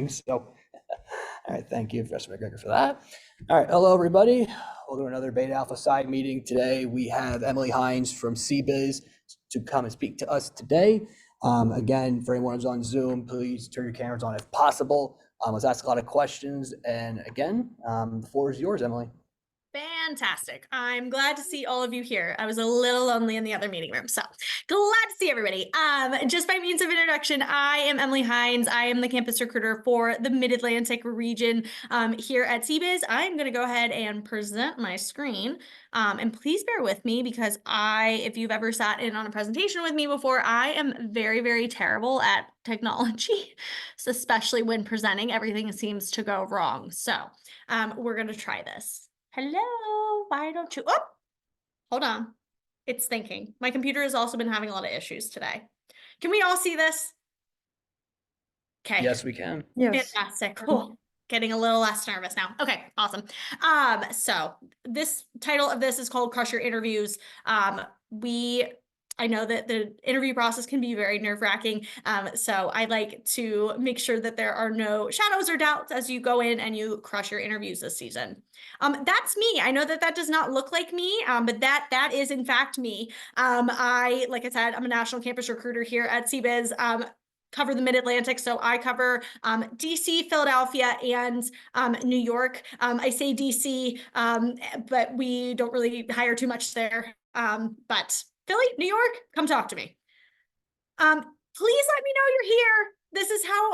So, all right, thank you, Professor McGregor, for that. All right, hello, everybody. We'll do another Beta Alpha Psi meeting today. We have Emily Hines from CBIZ to come and speak to us today. Again, for anyone who's on Zoom, please turn your cameras on if possible. Let's ask a lot of questions. And again, the floor is yours, Emily. Fantastic. I'm glad to see all of you here. I was a little lonely in the other meeting room, so glad to see everybody. Just by means of introduction, I am Emily Hines. I am the campus recruiter for the Mid-Atlantic region here at CBIZ. I'm going to go ahead and present my screen. And please bear with me because if you've ever sat in on a presentation with me before, I am very, very terrible at technology, so especially when presenting, everything seems to go wrong. So we're going to try this. Hello, why don't you, oh, hold on. It's thinking. My computer has also been having a lot of issues today. Can we all see this? Okay. Yes, we can. Yes. Fantastic. Cool. Getting a little less nervous now. Okay, awesome. So this title of this is called Crush Your Interviews. I know that the interview process can be very nerve-wracking, so I like to make sure that there are no shadows or doubts as you go in and you crush your interviews this season. That's me. I know that that does not look like me, but that is in fact me. Like I said, I'm a national campus recruiter here at CBIZ. Cover the Mid-Atlantic, so I cover DC, Philadelphia, and New York. I say DC, but we don't really hire too much there. But Philly, New York, come talk to me. Please let me know you're here. This is how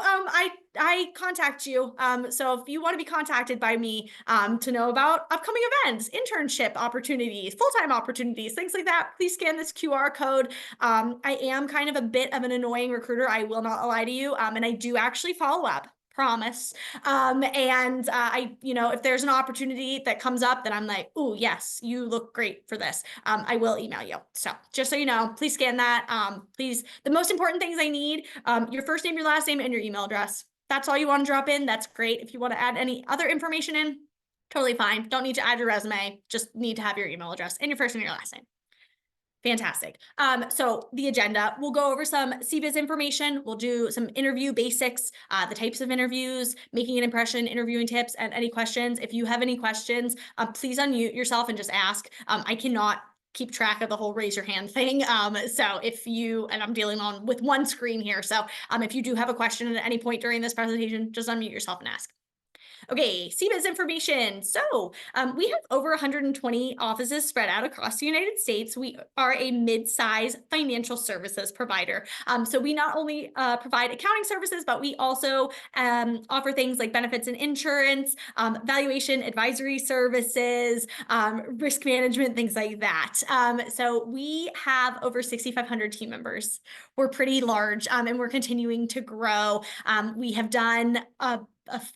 I contact you. So if you want to be contacted by me to know about upcoming events, internship opportunities, full-time opportunities, things like that, please scan this QR code. I am kind of a bit of an annoying recruiter. I will not lie to you. And I do actually follow up. Promise. If there's an opportunity that comes up that I'm like, oh yes, you look great for this, I will email you. So just so you know, please scan that. Please, the most important things I need, your first name, your last name, and your email address. That's all you want to drop in. That's great. If you want to add any other information in, totally fine. Don't need to add your resume. Just need to have your email address and your first and your last name. Fantastic. So the agenda, we'll go over some CBIZ information. We'll do some interview basics, the types of interviews, making an impression, interviewing tips, and any questions. If you have any questions, please unmute yourself and just ask. I cannot keep track of the whole raise your hand thing. So and I'm dealing with one screen here. So if you do have a question at any point during this presentation, just unmute yourself and ask. Okay, CBIZ information. So we have over 120 offices spread out across the United States. We are a mid-size financial services provider. So we not only provide accounting services, but we also offer things like benefits and insurance, valuation, advisory services, risk management, things like that. So we have over 6,500 team members. We're pretty large and we're continuing to grow. We have done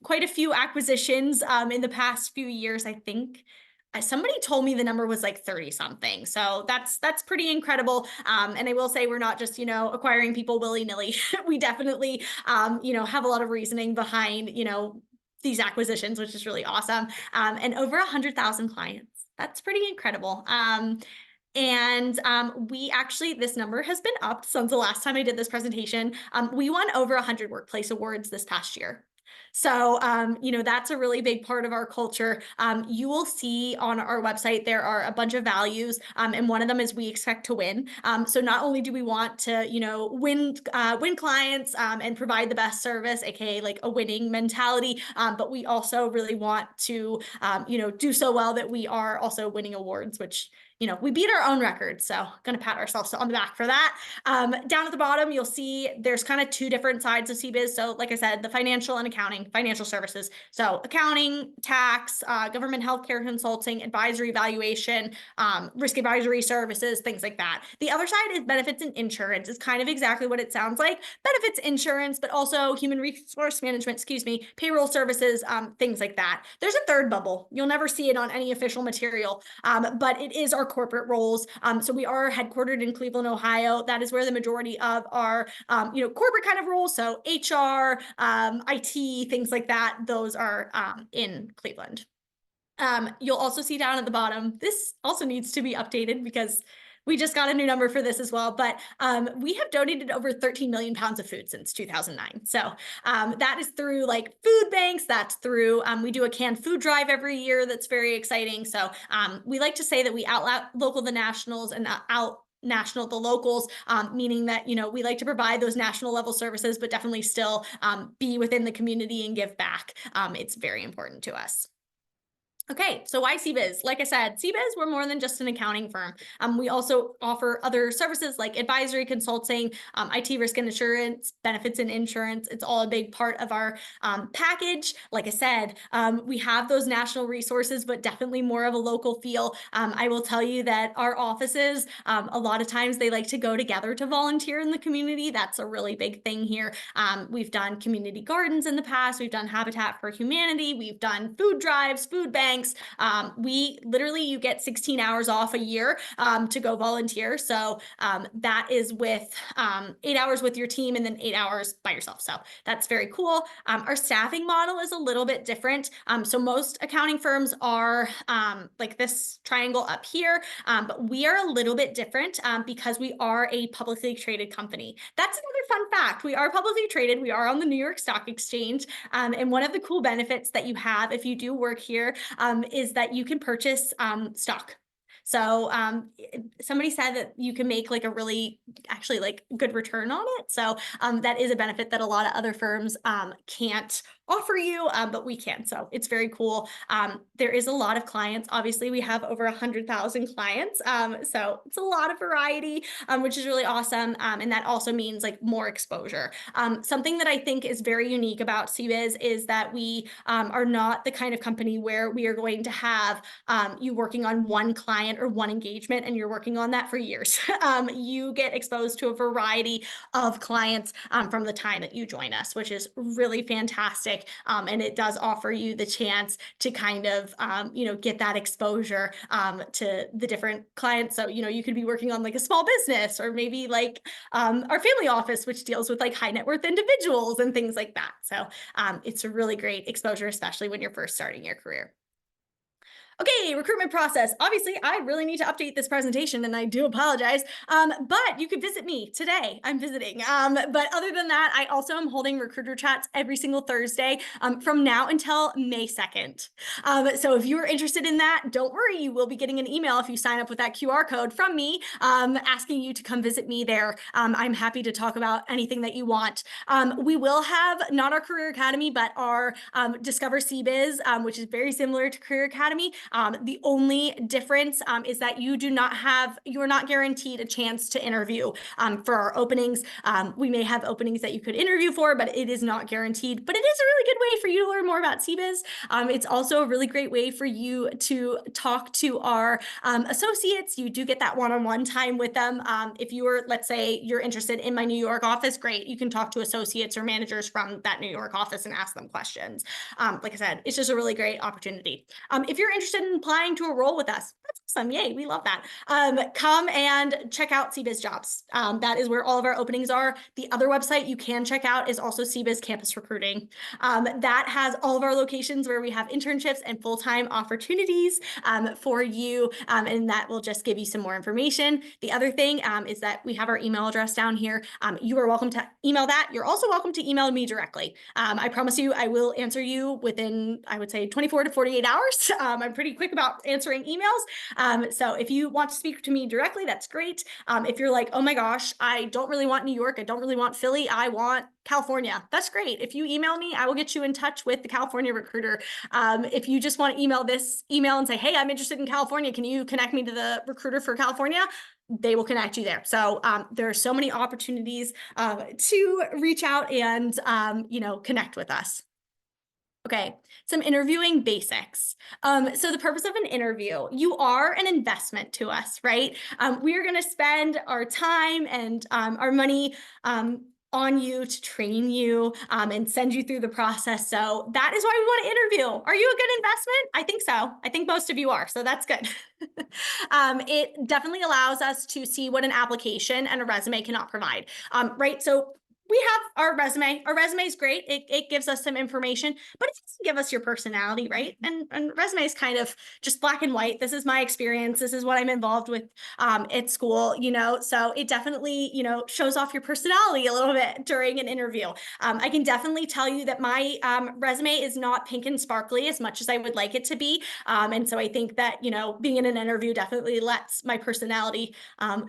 quite a few acquisitions in the past few years. I think somebody told me the number was like 30 something. So that's pretty incredible. And I will say we're not just, acquiring people willy-nilly. We definitely, have a lot of reasoning behind, these acquisitions, which is really awesome. And over 100,000 clients. That's pretty incredible. This number has been upped since the last time I did this presentation. We won over 100 workplace awards this past year. So, that's a really big part of our culture. You will see on our website, there are a bunch of values, and one of them is we expect to win. So not only do we want to, win clients and provide the best service, aka like a winning mentality, but we also really want to, do so well that we are also winning awards, which we beat our own record. So going to pat ourselves on the back for that. Down at the bottom, you'll see there's kind of two different sides of CBIZ. So like I said, the financial and accounting, financial services. So accounting, tax, government healthcare consulting, advisory valuation, risk advisory services, things like that. The other side is benefits and insurance. It's kind of exactly what it sounds like. Benefits, insurance, but also human resource management, payroll services, things like that. There's a third bubble. You'll never see it on any official material, but it is our corporate roles. So we are headquartered in Cleveland, Ohio. That is where the majority of our, corporate kind of roles. So HR, IT, things like that. Those are in Cleveland. You'll also see down at the bottom, this also needs to be updated because We just got a new number for this as well, but we have donated over 13 million pounds of food since 2009. So that is through like food banks. That's through, we do a canned food drive every year. That's very exciting. So we like to say that we out local the nationals and out national the locals, meaning that, you know, we like to provide those national level services, but definitely still be within the community and give back. It's very important to us. Okay, so why CBIZ? Like I said, CBIZ, we're more than just an accounting firm. We also offer other services like advisory, consulting, IT risk and insurance, benefits and insurance. It's all a big part of our package. Like I said, we have those national resources, but definitely more of a local feel. I will tell you that our offices, a lot of times they like to go together to volunteer in the community. That's a really big thing here. We've done community gardens in the past. We've done Habitat for Humanity. We've done food drives, food banks. We literally, you get 16 hours off a year to go volunteer. So that is with 8 hours with your team and then 8 hours by yourself. So that's very cool. Our staffing model is a little bit different. So most accounting firms are like this triangle up here, but we are a little bit different because we are a publicly traded company. That's another fun fact. We are publicly traded. We are on the New York Stock Exchange. And one of the cool benefits that you have if you do work here is that you can purchase stock. So somebody said that you can make like a really actually like good return on it. So that is a benefit that a lot of other firms can't offer you, but we can. So it's very cool. There is a lot of clients. Obviously, we have over 100,000 clients. So it's a lot of variety, which is really awesome. And that also means like more exposure. Something that I think is very unique about CBIZ is that we are not the kind of company where we are going to have you working on one client or one engagement and you're working on that for years. You get exposed to a variety of clients from the time that you join us, which is really fantastic. And it does offer you the chance to kind of, you know, get that exposure to the different clients. So, you know, you could be working on like a small business or maybe like our family office, which deals with like high net worth individuals and things like that. So it's a really great exposure, especially when you're first starting your career. Okay, recruitment process. Obviously, I really need to update this presentation and I do apologize, but you could visit me today. I'm visiting. But other than that, I also am holding recruiter chats every single Thursday from now until May 2nd. So if you are interested in that, don't worry, you will be getting an email if you sign up with that QR code from me asking you to come visit me there. I'm happy to talk about anything that you want. We will have not our Career Academy, but our Discover CBIZ, which is very similar to Career Academy. The only difference is that you are not guaranteed a chance to interview for our openings. We may have openings that you could interview for, but it is not guaranteed. But it is a really good way for you to learn more about CBIZ. It's also a really great way for you to talk to our associates. You do get that one-on-one time with them. If you were, let's say, you're interested in my New York office, great. You can talk to associates or managers from that New York office and ask them questions. Like I said, it's just a really great opportunity. If you're interested in applying to a role with us, that's awesome. Yay, we love that. Come and check out CBIZ Jobs. That is where all of our openings are. The other website you can check out is also CBIZ Campus Recruiting. That has all of our locations where we have internships and full-time opportunities for you, and that will just give you some more information. The other thing is that we have our email address down here. You are welcome to email that. You're also welcome to email me directly. I promise you I will answer you within, I would say, 24 to 48 hours. I'm pretty quick about answering emails. So if you want to speak to me directly, that's great. If you're like, oh my gosh, I don't really want New York, I don't really want Philly, I want California, that's great. If you email me, I will get you in touch with the California recruiter. If you just want to email this email and say, hey, I'm interested in California, can you connect me to the recruiter for California? They will connect you there. So there are so many opportunities to reach out and connect with us. Okay, some interviewing basics. So the purpose of an interview, you are an investment to us, right? We are going to spend our time and our money on you to train you and send you through the process. So that is why we want to interview. Are you a good investment? I think so. I think most of you are, so that's good. It definitely allows us to see what an application and a resume cannot provide, right? So we have our resume. Our resume is great. It gives us some information, but it doesn't give us your personality, right? And resume is kind of just black and white. This is my experience. This is what I'm involved with at school, so it definitely, shows off your personality a little bit during an interview. I can definitely tell you that my resume is not pink and sparkly as much as I would like it to be. And so I think that, being in an interview definitely lets my personality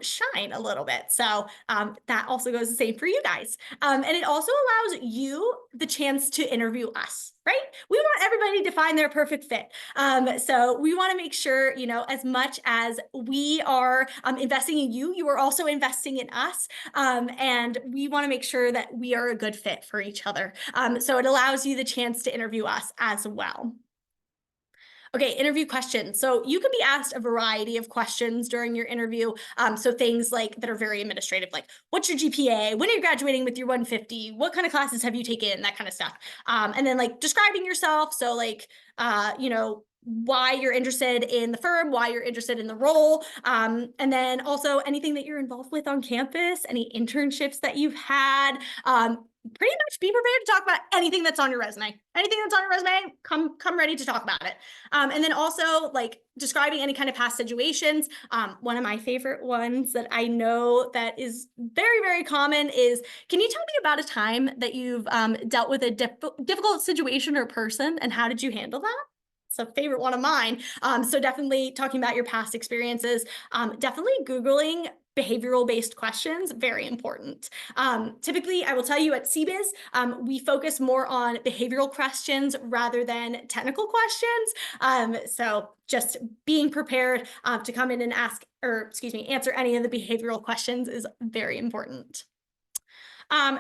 shine a little bit. So that also goes the same for you guys. And it also allows you the chance to interview us, right? We want everybody to find their perfect fit. So we want to make sure, as much as we are investing in you, you are also investing in us. And we want to make sure that we are a good fit for each other. So it allows you the chance to interview us as well. Okay, interview questions. So you can be asked a variety of questions during your interview. So things like that are very administrative, like what's your GPA? When are you graduating with your 150? What kind of classes have you taken? That kind of stuff. And then like describing yourself. So like, why you're interested in the firm, why you're interested in the role. And then also anything that you're involved with on campus, any internships that you've had. Pretty much be prepared to talk about anything that's on your resume. Anything that's on your resume, come ready to talk about it. And then also like describing any kind of past situations. One of my favorite ones that I know that is very, very common is, can you tell me about a time that you've dealt with a difficult situation or person, and how did you handle that? It's a favorite one of mine. So definitely talking about your past experiences, definitely Googling behavioral-based questions, very important. Typically, I will tell you at CBIZ, we focus more on behavioral questions rather than technical questions. So just being prepared to come in and answer any of the behavioral questions is very important.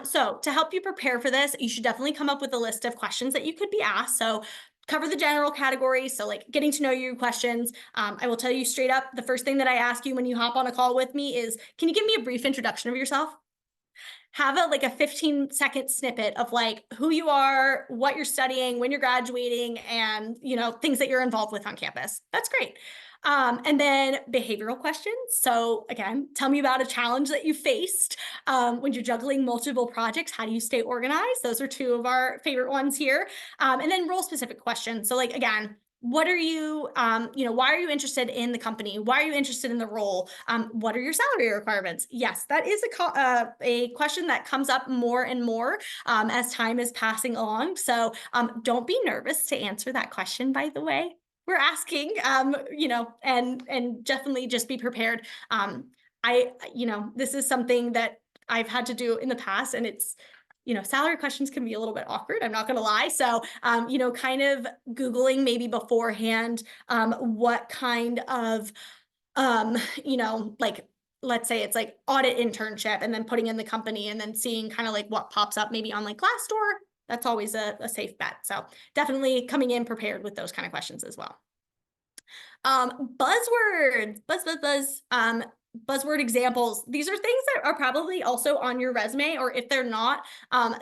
So to help you prepare for this, you should definitely come up with a list of questions that you could be asked. So cover the general categories. So like getting to know you questions. I will tell you straight up, the first thing that I ask you when you hop on a call with me is, can you give me a brief introduction of yourself? Have a 15-second snippet of like who you are, what you're studying, when you're graduating, and things that you're involved with on campus. That's great. And then behavioral questions. So again, tell me about a challenge that you faced when you're juggling multiple projects. How do you stay organized? Those are two of our favorite ones here. And then role specific questions. So like, again, what are you, why are you interested in the company? Why are you interested in the role? What are your salary requirements? Yes, that is a question that comes up more and more as time is passing along. So don't be nervous to answer that question, by the way. We're asking, and definitely just be prepared. This is something that I've had to do in the past, and it's, salary questions can be a little bit awkward. I'm not going to lie. So, kind of Googling maybe beforehand, what kind of, let's say it's like audit internship, and then putting in the company and then seeing kind of like what pops up maybe on like Glassdoor. That's always a safe bet. So definitely coming in prepared with those kind of questions as well. Buzzwords, buzzword examples. These are things that are probably also on your resume, or if they're not,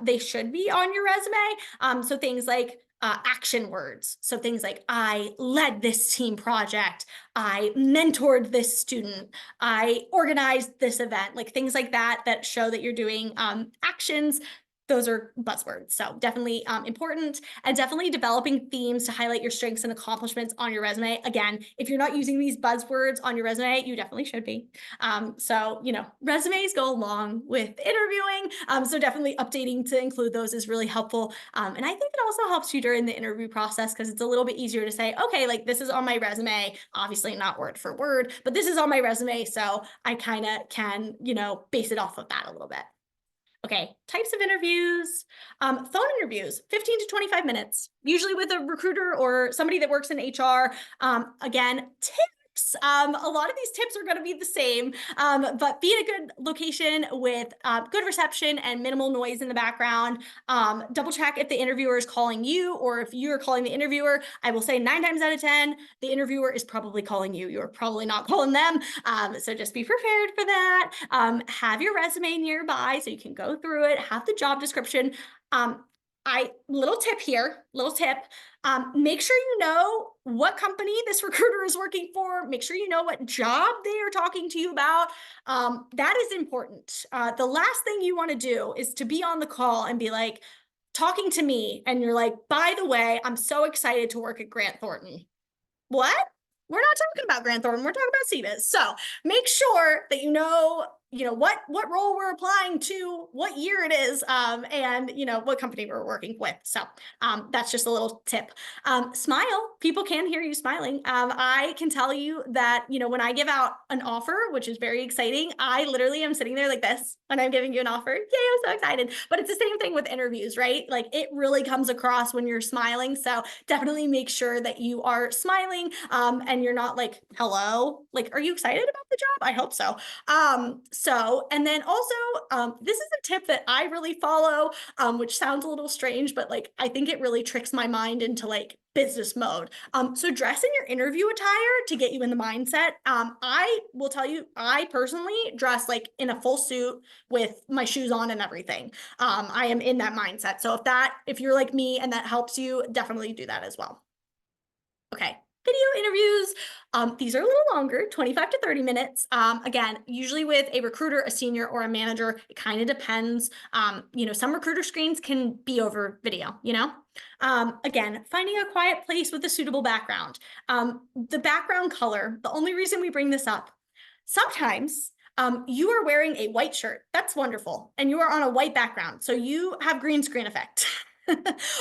they should be on your resume. So things like action words. So things like, I led this team project, I mentored this student, I organized this event, like things like that, that show that you're doing actions. Those are buzzwords. So definitely important, and definitely developing themes to highlight your strengths and accomplishments on your resume. Again, if you're not using these buzzwords on your resume, you definitely should be. So, resumes go along with interviewing. So definitely updating to include those is really helpful. And I think it also helps you during the interview process, because it's a little bit easier to say, okay, like this is on my resume, obviously not word for word, but this is on my resume. So I kind of can, base it off of that a little bit. Okay, types of interviews, phone interviews, 15 to 25 minutes, usually with a recruiter or somebody that works in HR. Again, tips. A lot of these tips are going to be the same, but be in a good location with good reception and minimal noise in the background. Double check if the interviewer is calling you, or if you're calling the interviewer. I will say 9 times out of 10, the interviewer is probably calling you. You're probably not calling them. So just be prepared for that. Have your resume nearby so you can go through it, have the job description. little tip here, make sure you know what company this recruiter is working for. Make sure you know what job they are talking to you about. That is important. The last thing you want to do is to be on the call and be like, talking to me, and you're like, by the way, I'm so excited to work at Grant Thornton. What? We're not talking about Grant Thornton. We're talking about CBIZ. So make sure that you know what role we're applying to, what year it is, and what company we're working with. So that's just a little tip. Smile. People can hear you smiling. I can tell you that when I give out an offer, which is very exciting, I literally am sitting there like this when I'm giving you an offer. Yay, I'm so excited. But it's the same thing with interviews, right? Like it really comes across when you're smiling. So definitely make sure that you are smiling, and you're not like, hello, like, are you excited about the job? I hope so. And then also, this is a tip that I really follow, which sounds a little strange, but like, I think it really tricks my mind into like business mode. So dress in your interview attire to get you in the mindset. I will tell you, I personally dress like in a full suit with my shoes on and everything. I am in that mindset. So if you're like me and that helps you, definitely do that as well. Okay. Video interviews. These are a little longer, 25 to 30 minutes. Again, usually with a recruiter, a senior, or a manager, it kind of depends. Some recruiter screens can be over video, Again, finding a quiet place with a suitable background. The background color, the only reason we bring this up, sometimes you are wearing a white shirt. That's wonderful. And you are on a white background. So you have green screen effect.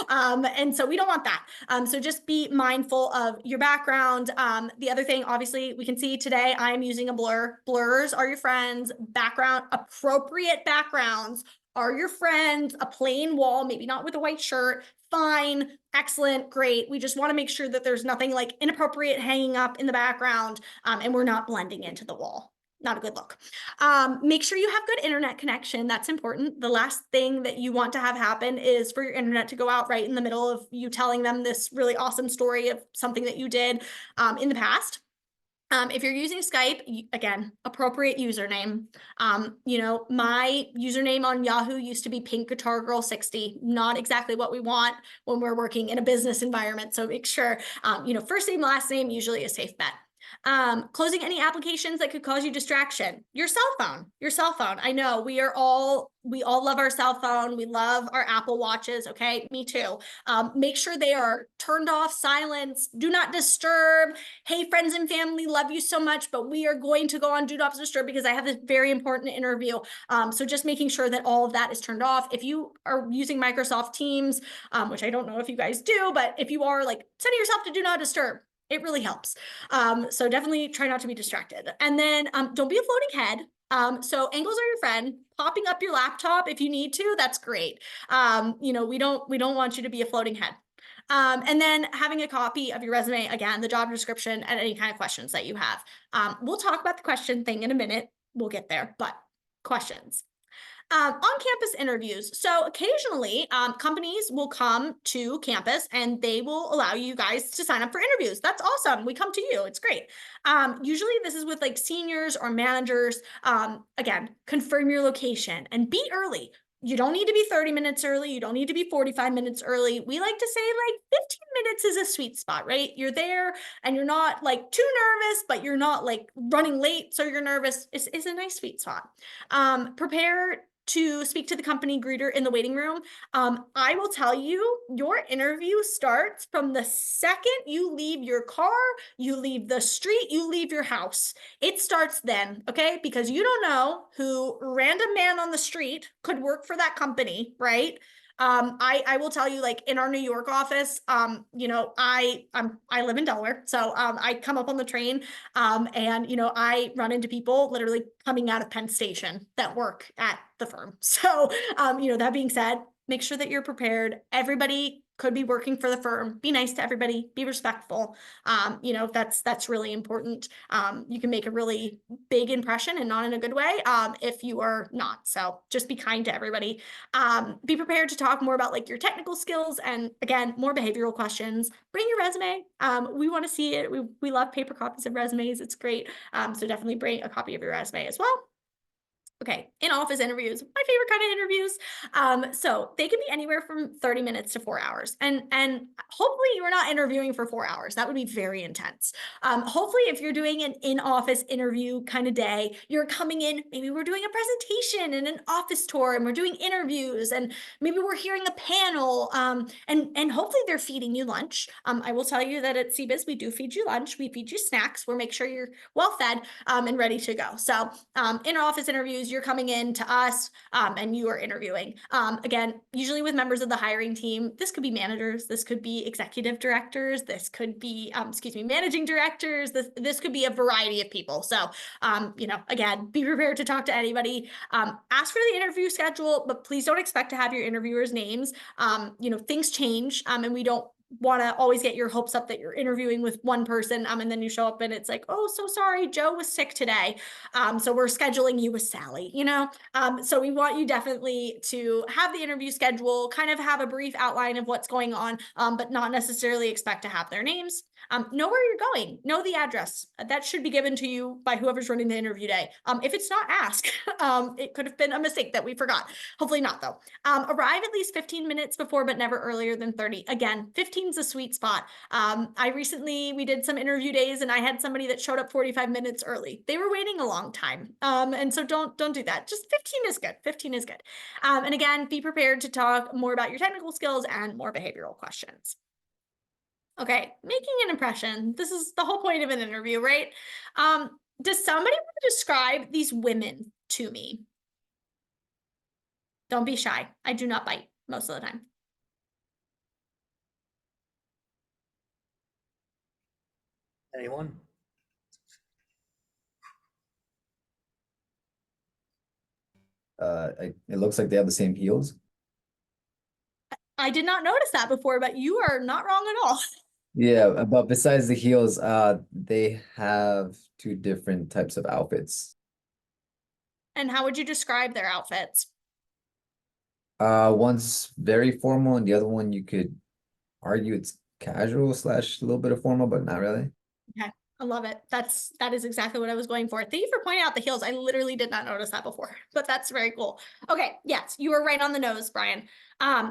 And so we don't want that. So just be mindful of your background. The other thing, obviously, we can see today I am using a blur. Blurs are your friends. Appropriate backgrounds are your friends. A plain wall, maybe not with a white shirt. Fine, excellent, great. We just want to make sure that there's nothing like inappropriate hanging up in the background, and we're not blending into the wall. Not a good look. Make sure you have good internet connection. That's important. The last thing that you want to have happen is for your internet to go out right in the middle of you telling them this really awesome story of something that you did in the past. If you're using Skype, again, appropriate username. My username on Yahoo used to be Pink Guitar Girl 60. Not exactly what we want when we're working in a business environment. So make sure, first name, last name, usually a safe bet. Closing any applications that could cause you distraction. Your cell phone. I know we all love our cell phone. We love our Apple Watches. Okay. Me too. Make sure they are turned off, silenced, do not disturb. Hey, friends and family, love you so much, but we are going to go on do not disturb because I have this very important interview. So just making sure that all of that is turned off. If you are using Microsoft Teams, which I don't know if you guys do, but if you are, like, setting yourself to do not disturb. It really helps. So definitely try not to be distracted. And then don't be a floating head. So angles are your friend. Popping up your laptop if you need to, that's great. We don't want you to be a floating head. And then having a copy of your resume, again, the job description, and any kind of questions that you have. We'll talk about the question thing in a minute. We'll get there, but questions. On-campus interviews. So occasionally, companies will come to campus and they will allow you guys to sign up for interviews. That's awesome. We come to you. It's great. Usually this is with like seniors or managers. Again, confirm your location and be early. You don't need to be 30 minutes early. You don't need to be 45 minutes early. We like to say like 15 minutes is a sweet spot, right? You're there and you're not like too nervous, but you're not like running late, so you're nervous. It's a nice sweet spot. Prepare to speak to the company greeter in the waiting room. I will tell you, your interview starts from the second you leave your car, you leave the street, you leave your house. It starts then, okay? Because you don't know who random man on the street could work for that company, right? I will tell you, like in our New York office, I live in Delaware, so I come up on the train, and I run into people literally coming out of Penn Station that work at the firm. So that being said, make sure that you're prepared. Everybody could be working for the firm. Be nice to everybody. Be respectful. That's really important. You can make a really big impression and not in a good way if you are not. So just be kind to everybody. Be prepared to talk more about like your technical skills and again, more behavioral questions. Bring your resume. We want to see it. We love paper copies of resumes. It's great. So definitely bring a copy of your resume as well. Okay, in-office interviews, my favorite kind of interviews. So they can be anywhere from 30 minutes to 4 hours. And hopefully you're not interviewing for 4 hours. That would be very intense. Hopefully if you're doing an in-office interview kind of day, you're coming in, maybe we're doing a presentation and an office tour and we're doing interviews and maybe we're hearing a panel, and hopefully they're feeding you lunch. I will tell you that at CBIZ, we do feed you lunch. We feed you snacks. We'll make sure you're well fed and ready to go. So in-office interviews, you're coming in to us and you are interviewing. Again, usually with members of the hiring team, this could be managers, this could be executive directors, this could be, managing directors, this could be a variety of people. So, again, be prepared to talk to anybody. Ask for the interview schedule, but please don't expect to have your interviewers' names. Things change and we don't want to always get your hopes up that you're interviewing with one person and then you show up and it's like, oh, so sorry, Joe was sick today. So we're scheduling you with Sally, so we want you definitely to have the interview schedule, kind of have a brief outline of what's going on, but not necessarily expect to have their names. Know where you're going, know the address that should be given to you by whoever's running the interview day. If it's not, ask. It could have been a mistake that we forgot. Hopefully not though. Arrive at least 15 minutes before, but never earlier than 30. Again, 15 is a sweet spot. We did some interview days and I had somebody that showed up 45 minutes early. They were waiting a long time. And so don't do that. Just 15 is good. 15 is good. And again, be prepared to talk more about your technical skills and more behavioral questions. Okay, making an impression. This is the whole point of an interview, right? Does somebody want to describe these women to me? Don't be shy. I do not bite most of the time. Anyone? It looks like they have the same heels. I did not notice that before, but you are not wrong at all. Yeah, but besides the heels, they have two different types of outfits. And how would you describe their outfits? One's very formal, and the other one you could argue it's casual slash a little bit of formal, but not really. Okay, I love it. That is exactly what I was going for. Thank you for pointing out the heels. I literally did not notice that before, but that's very cool. Okay, yes, you were right on the nose, Brian.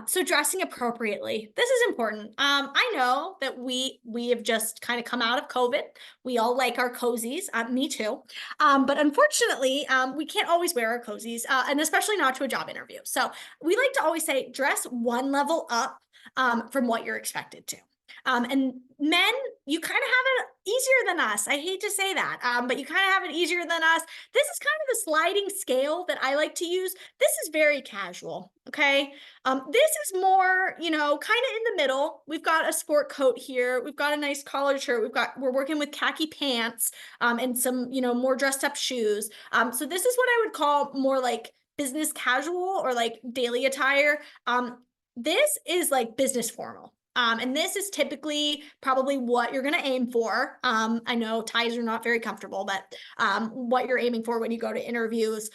So dressing appropriately. This is important. I know that we have just kind of come out of COVID. We all like our cozies, me too. But unfortunately, we can't always wear our cozies, and especially not to a job interview. So we like to always say, dress one level up from what you're expected to. And men, you kind of have it easier than us. I hate to say that, but you kind of have it easier than us. This is kind of the sliding scale that I like to use. This is very casual, okay? This is more, kind of in the middle. We've got a sport coat here. We've got a nice collared shirt. We're working with khaki pants, and some, more dressed up shoes. So this is what I would call more like business casual or like daily attire. This is like business formal. And this is typically probably what you're going to aim for. I know ties are not very comfortable, but what you're aiming for when you go to interviews.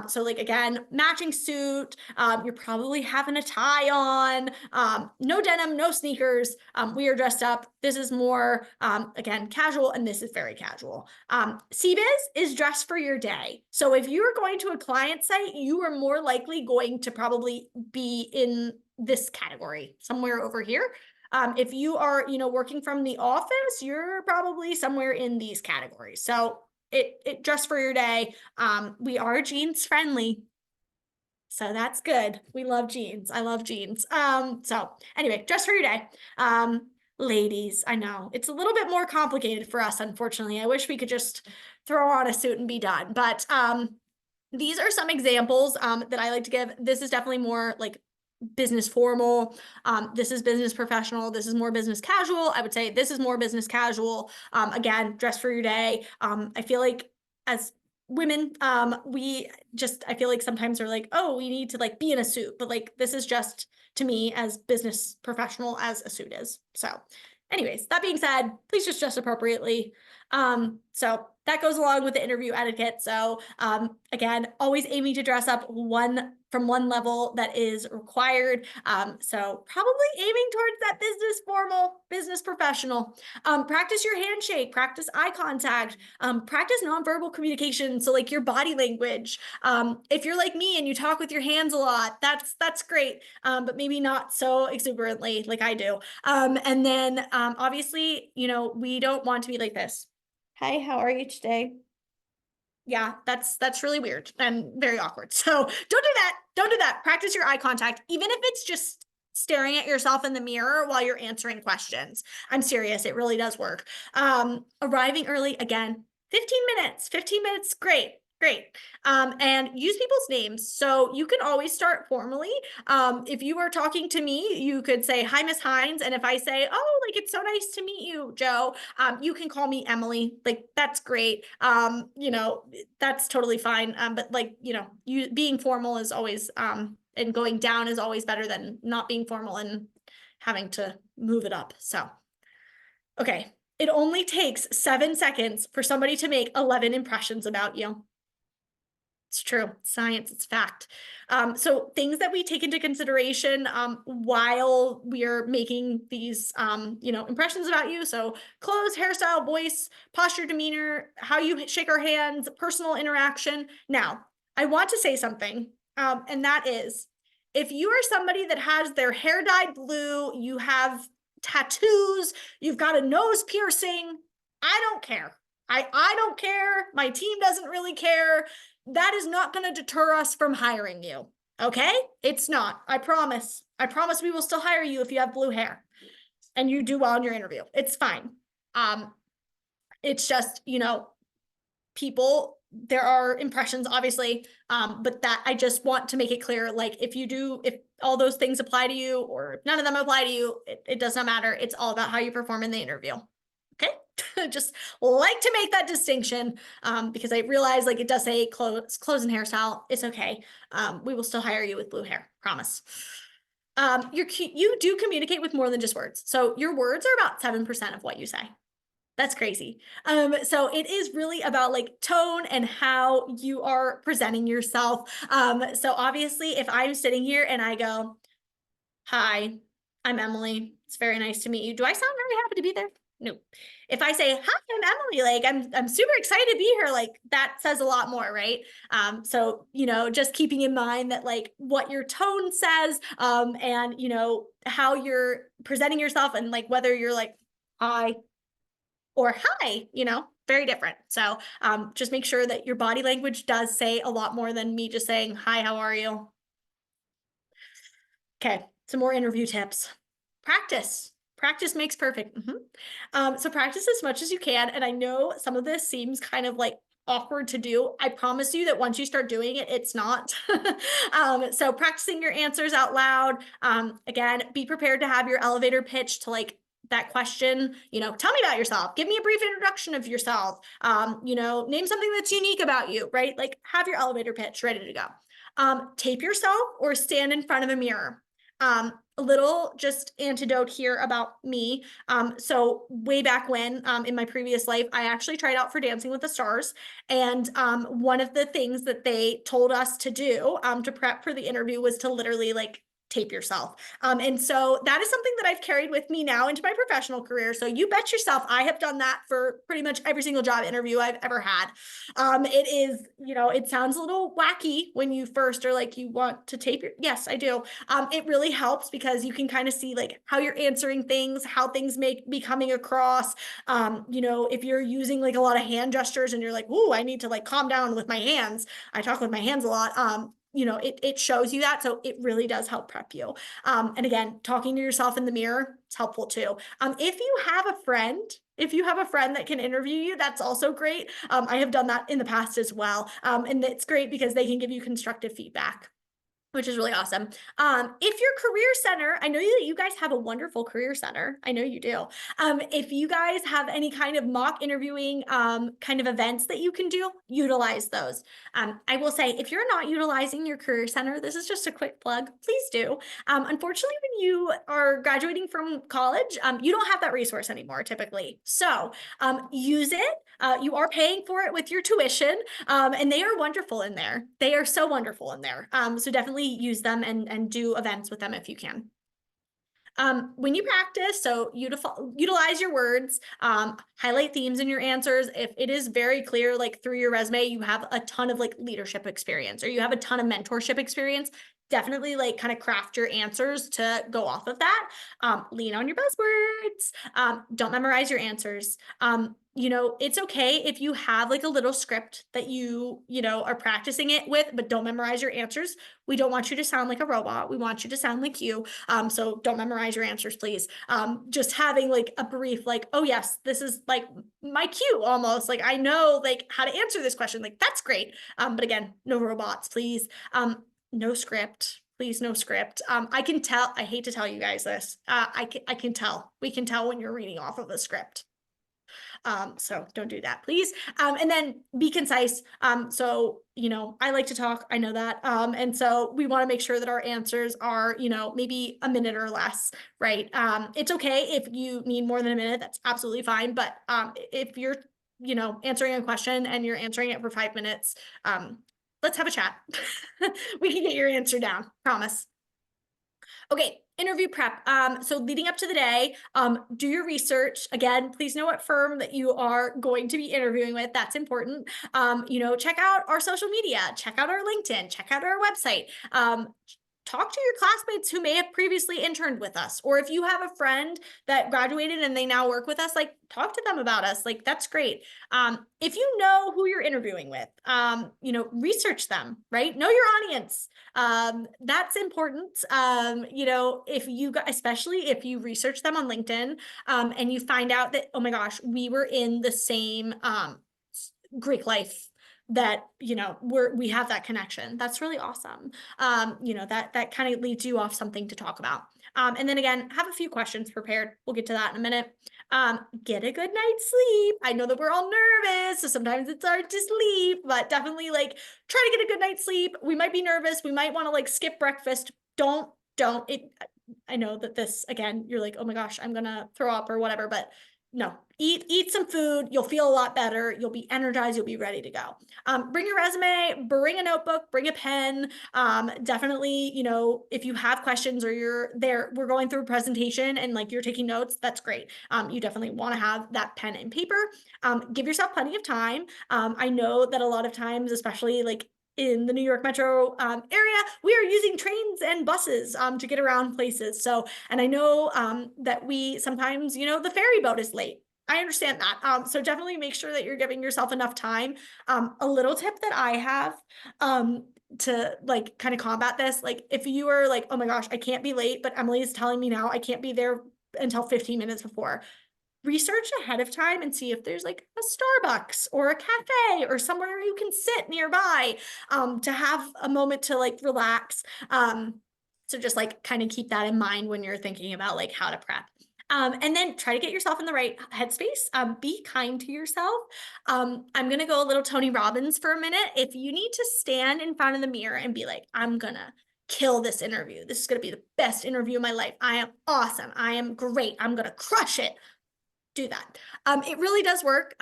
So like, again, matching suit, you're probably having a tie on, no denim, no sneakers. We are dressed up. This is more, again, casual, and this is very casual. CBIZ is dressed for your day. So if you're going to a client site, you are more likely going to probably be in this category somewhere over here. If you are, working from the office, you're probably somewhere in these categories. So it dress for your day. We are jeans friendly. So that's good. We love jeans. I love jeans. So anyway, dress for your day. Ladies, I know it's a little bit more complicated for us, unfortunately. I wish we could just throw on a suit and be done. But these are some examples that I like to give. This is definitely more like business formal. This is business professional. This is more business casual. I would say this is more business casual. Again, dress for your day. I feel like as women, I feel like sometimes we're like, oh, we need to like be in a suit, but like, this is just to me as business professional as a suit is. So anyways, that being said, please just dress appropriately. So that goes along with the interview etiquette. So again, always aiming to dress up from one level that is required. So probably aiming towards that business formal, business professional. Practice your handshake, practice eye contact, practice nonverbal communication. So like your body language. If you're like me and you talk with your hands a lot, that's great, but maybe not so exuberantly like I do. And then obviously, we don't want to be like this. Hi, how are you today? Yeah, that's really weird and very awkward. So don't do that. Don't do that. Practice your eye contact, even if it's just staring at yourself in the mirror while you're answering questions. I'm serious. It really does work. Arriving early, again, 15 minutes, great. And use people's names. So you can always start formally. If you are talking to me, you could say, hi, Miss Hines. And if I say, oh, like, it's so nice to meet you, Joe, you can call me Emily. Like, that's great. That's totally fine. But like, you being formal is always, and going down is always better than not being formal and having to move it up. So, okay. It only takes 7 seconds for somebody to make 11 impressions about you. It's true. Science, it's fact. So things that we take into consideration while we're making these, impressions about you. So clothes, hairstyle, voice, posture, demeanor, how you shake our hands, personal interaction. Now, I want to say something, and that is, if you are somebody that has their hair dyed blue, you have tattoos, you've got a nose piercing, I don't care. I don't care. My team doesn't really care. That is not going to deter us from hiring you. Okay? It's not. I promise. I promise we will still hire you if you have blue hair and you do well in your interview. It's fine. It's just, people, there are impressions, obviously, but that I just want to make it clear, like, if all those things apply to you or if none of them apply to you, it does not matter. It's all about how you perform in the interview. Okay? Just like to make that distinction because I realize, like, it does say clothes and hairstyle. It's okay. We will still hire you with blue hair, promise. You do communicate with more than just words. So your words are about 7% of what you say. That's crazy. So it is really about like tone and how you are presenting yourself. So obviously, if I'm sitting here and I go, hi, I'm Emily. It's very nice to meet you. Do I sound very happy to be there? No. If I say, hi, I'm Emily, like I'm super excited to be here, like that says a lot more, right? So, just keeping in mind that like what your tone says, and how you're presenting yourself and like whether you're like, hi or hi, very different. So just make sure that your body language does say a lot more than me just saying, hi, how are you? Okay, some more interview tips. Practice makes perfect. So practice as much as you can. And I know some of this seems kind of like awkward to do. I promise you that once you start doing it, it's not. So practicing your answers out loud. Again, be prepared to have your elevator pitch to like that question, tell me about yourself. Give me a brief introduction of yourself. Name something that's unique about you, right? Like have your elevator pitch ready to go. Tape yourself or stand in front of a mirror. A little just antidote here about me. So way back when, in my previous life, I actually tried out for Dancing with the Stars. And one of the things that they told us to do to prep for the interview was to literally like tape yourself. And so that is something that I've carried with me now into my professional career. So you bet yourself I have done that for pretty much every single job interview I've ever had. It is, it sounds a little wacky when you first are like, you want to tape your, yes, I do. It really helps because you can kind of see like how you're answering things, how things may be coming across. If you're using like a lot of hand gestures and you're like, ooh, I need to like calm down with my hands. I talk with my hands a lot. It shows you that. So it really does help prep you. And again, talking to yourself in the mirror is helpful too. If you have a friend that can interview you, that's also great. I have done that in the past as well. And it's great because they can give you constructive feedback. which is really awesome. If your career center, I know that you guys have a wonderful career center. I know you do. If you guys have any kind of mock interviewing kind of events that you can do, utilize those. I will say, if you're not utilizing your career center, this is just a quick plug, please do. Unfortunately, when you are graduating from college, you don't have that resource anymore typically. So use it. You are paying for it with your tuition, and they are wonderful in there. They are so wonderful in there. So definitely use them and do events with them if you can. When you practice, so utilize your words, highlight themes in your answers. If it is very clear, like through your resume, you have a ton of like leadership experience or you have a ton of mentorship experience, definitely like kind of craft your answers to go off of that. Lean on your buzzwords. Don't memorize your answers. It's okay if you have like a little script that you are practicing it with, but don't memorize your answers. We don't want you to sound like a robot. We want you to sound like you. So don't memorize your answers, please. Just having like a brief, like, oh yes, this is like my cue almost. Like I know like how to answer this question. Like that's great. But again, no robots, please. No script. Please, no script. I can tell, I hate to tell you guys this. I can tell. We can tell when you're reading off of a script. So don't do that, please. And then be concise. So, I like to talk, I know that. And so we want to make sure that our answers are, maybe a minute or less, right? It's okay if you need more than a minute, that's absolutely fine. But if you're, answering a question and you're answering it for 5 minutes, let's have a chat. We can get your answer down, promise. Okay, interview prep. So leading up to the day, do your research. Again, please know what firm that you are going to be interviewing with. That's important. Check out our social media, check out our LinkedIn, check out our website. Talk to your classmates who may have previously interned with us, or if you have a friend that graduated and they now work with us, like talk to them about us. Like that's great. If you know who you're interviewing with, research them, right? Know your audience. That's important. If you, especially if you research them on LinkedIn, and you find out that, oh my gosh, we were in the same Greek life, that we have that connection. That's really awesome. That kind of leads you off something to talk about. And then again, have a few questions prepared. We'll get to that in a minute. Get a good night's sleep. I know that we're all nervous, so sometimes it's hard to sleep, but definitely like try to get a good night's sleep. We might be nervous. We might want to like skip breakfast. Don't it. I know that this, again, you're like, oh my gosh, I'm gonna throw up or whatever, but no, eat some food. You'll feel a lot better. You'll be energized. You'll be ready to go. Bring your resume, bring a notebook, bring a pen. Definitely, if you have questions or you're there, we're going through a presentation and like you're taking notes, that's great. You definitely want to have that pen and paper. Give yourself plenty of time. I know that a lot of times, especially like in the New York metro area, we are using trains and buses to get around places. So, and I know that we sometimes, the ferry boat is late. I understand that. So definitely make sure that you're giving yourself enough time. A little tip that I have to like kind of combat this, like if you are like, oh my gosh, I can't be late, but Emily is telling me now I can't be there until 15 minutes before. Research ahead of time and see if there's like a Starbucks or a cafe or somewhere you can sit nearby to have a moment to like relax. So just like kind of keep that in mind when you're thinking about like how to prep. And then try to get yourself in the right headspace. Be kind to yourself. I'm going to go a little Tony Robbins for a minute. If you need to stand in front of the mirror and be like, I'm going to kill this interview. This is going to be the best interview of my life. I am awesome. I am great. I'm going to crush it. Do that. It really does work.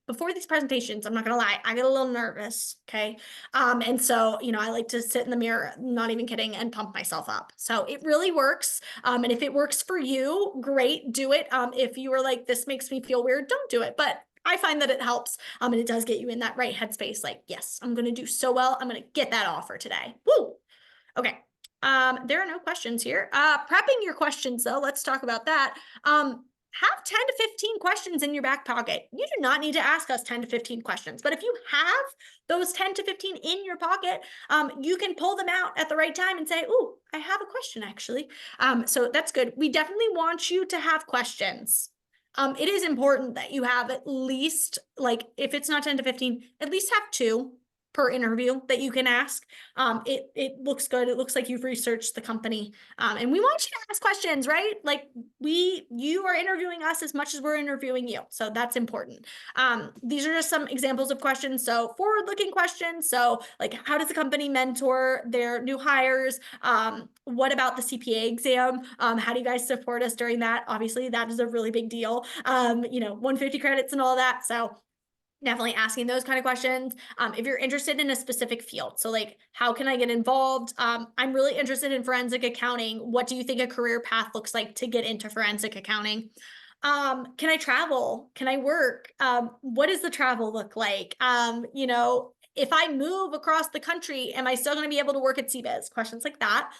Before these presentations, I'm not gonna lie, I get a little nervous. Okay. And so, I like to sit in the mirror, not even kidding, and pump myself up. So it really works. And if it works for you, great, do it. If you are like, this makes me feel weird, don't do it. But I find that it helps. And it does get you in that right headspace. Like, yes, I'm going to do so well. I'm going to get that offer today. Woo. Okay. There are no questions here. Prepping your questions though, let's talk about that. Have 10 to 15 questions in your back pocket. You do not need to ask us 10 to 15 questions, but if you have those 10 to 15 in your pocket, you can pull them out at the right time and say, "Ooh, I have a question actually." So that's good. We definitely want you to have questions. It is important that you have at least, like, if it's not 10 to 15, at least have 2. per interview that you can ask. It looks good. It looks like you've researched the company. And we want you to ask questions, right? Like you are interviewing us as much as we're interviewing you. So that's important. These are just some examples of questions. So forward-looking questions. So like, how does the company mentor their new hires? What about the CPA exam? How do you guys support us during that? Obviously, that is a really big deal. 150 credits and all that. So definitely asking those kind of questions. If you're interested in a specific field, so like, how can I get involved? I'm really interested in forensic accounting. What do you think a career path looks like to get into forensic accounting? Can I travel? Can I work? What does the travel look like? If I move across the country, am I still going to be able to work at CBIZ? Questions like that.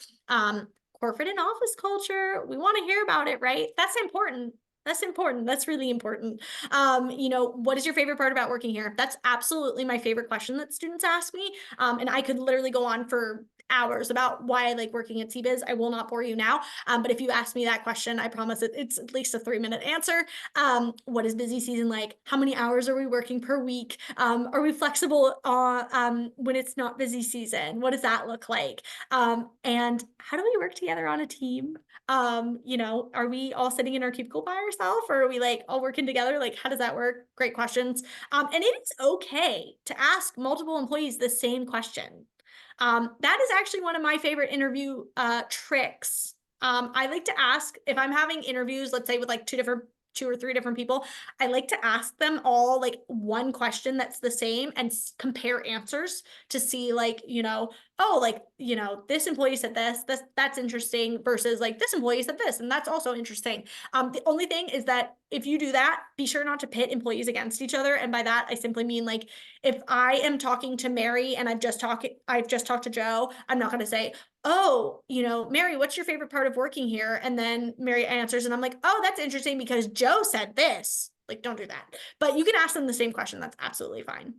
Corporate and office culture, we want to hear about it, right? That's important. That's important. That's really important. What is your favorite part about working here? That's absolutely my favorite question that students ask me. And I could literally go on for hours about why I like working at CBIZ. I will not bore you now. But if you ask me that question, I promise it's at least a 3-minute answer. What is busy season like? How many hours are we working per week? Are we flexible when it's not busy season? What does that look like? And how do we work together on a team? Are we all sitting in our cubicle by ourselves, or are we like all working together? Like, how does that work? Great questions. And it is okay to ask multiple employees the same question. That is actually one of my favorite interview tricks. I like to ask, if I'm having interviews, let's say with like two or three different people, I like to ask them all like one question that's the same and compare answers to see like, this employee said that's interesting versus like this employee said this, and that's also interesting. The only thing is that if you do that, be sure not to pit employees against each other. And by that, I simply mean like, if I am talking to Mary and I've just talked to Joe, I'm not going to say, oh, Mary, what's your favorite part of working here? And then Mary answers and I'm like, oh, that's interesting because Joe said this. Like, don't do that. But you can ask them the same question. That's absolutely fine.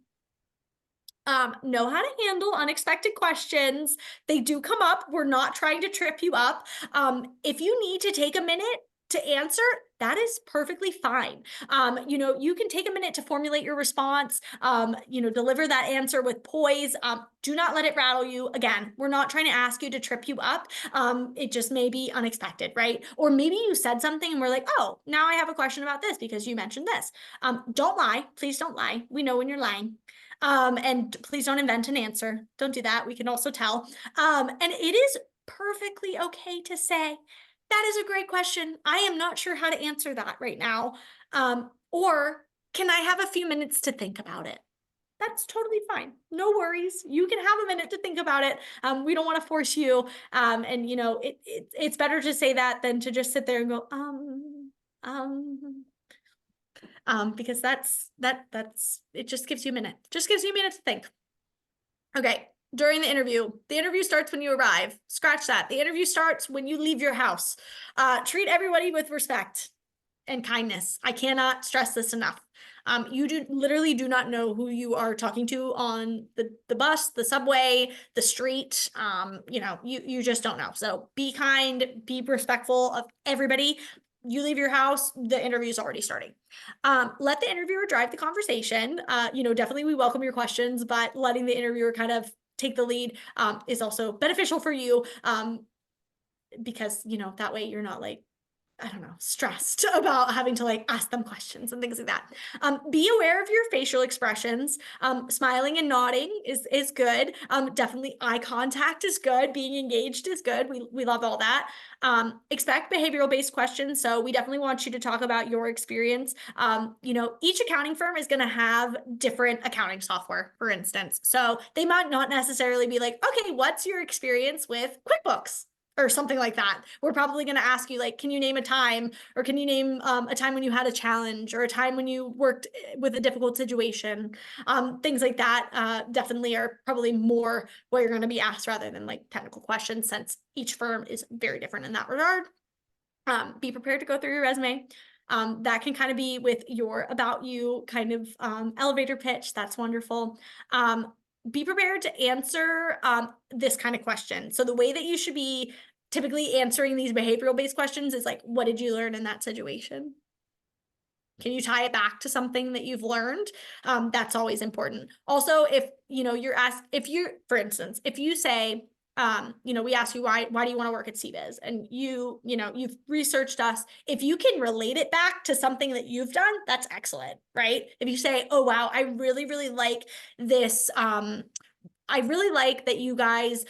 Know how to handle unexpected questions. They do come up. We're not trying to trip you up. If you need to take a minute to answer, that is perfectly fine. You can take a minute to formulate your response, deliver that answer with poise. Do not let it rattle you. Again, we're not trying to ask you to trip you up. It just may be unexpected, right? Or maybe you said something and we're like, oh, now I have a question about this because you mentioned this. Don't lie. Please don't lie. We know when you're lying. And please don't invent an answer. Don't do that. We can also tell. And it is perfectly okay to say, that is a great question. I am not sure how to answer that right now. Or can I have a few minutes to think about it? That's totally fine. No worries. You can have a minute to think about it. We don't want to force you. It's better to say that than to just sit there and go, because that's it just gives you a minute. Just gives you a minute to think. Okay. During the interview starts when you arrive. Scratch that. The interview starts when you leave your house. Treat everybody with respect and kindness. I cannot stress this enough. You literally do not know who you are talking to on the bus, the subway, the street. You just don't know. So be kind, be respectful of everybody. You leave your house, the interview is already starting. Let the interviewer drive the conversation. Definitely we welcome your questions, but letting the interviewer kind of take the lead is also beneficial for you, because that way you're not like, I don't know, stressed about having to like ask them questions and things like that. Be aware of your facial expressions. Smiling and nodding is good. Definitely eye contact is good. Being engaged is good. We love all that. Expect behavioral-based questions. So we definitely want you to talk about your experience. Each accounting firm is going to have different accounting software, for instance. So they might not necessarily be like, okay, what's your experience with QuickBooks? Or something like that. We're probably going to ask you like, can you name a time, or can you name a time when you had a challenge, or a time when you worked with a difficult situation? Things like that definitely are probably more what you're going to be asked rather than like technical questions, since each firm is very different in that regard. Be prepared to go through your resume. That can kind of be with your about you kind of elevator pitch. That's wonderful. Be prepared to answer this kind of question. So the way that you should be typically answering these behavioral based questions is like, what did you learn in that situation? Can you tie it back to something that you've learned? That's always important. Also, if you're asked, for instance, if you say, we ask you why do you want to work at CBIZ, and you've researched us. If you can relate it back to something that you've done, that's excellent, right? If you say, oh wow, I really, really like this. I really like that you guys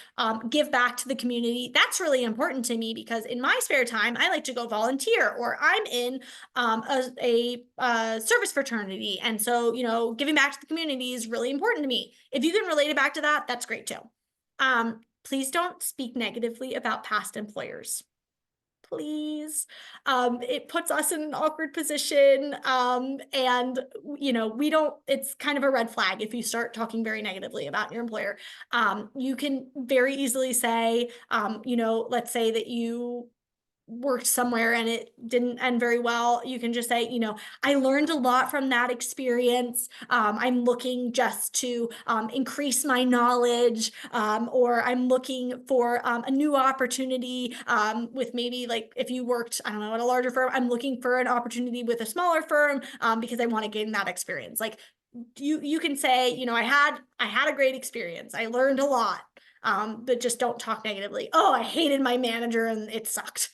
give back to the community. That's really important to me because in my spare time, I like to go volunteer, or I'm in a service fraternity. And so, giving back to the community is really important to me. If you can relate it back to that, that's great too. Please don't speak negatively about past employers. Please. It puts us in an awkward position. And it's kind of a red flag if you start talking very negatively about your employer. You can very easily say, let's say that you worked somewhere and it didn't end very well. You can just say, I learned a lot from that experience. I'm looking just to increase my knowledge, or I'm looking for a new opportunity with maybe like if you worked, I don't know, at a larger firm, I'm looking for an opportunity with a smaller firm because I want to gain that experience. Like you can say, I had a great experience. I learned a lot, but just don't talk negatively. Oh, I hated my manager and it sucked.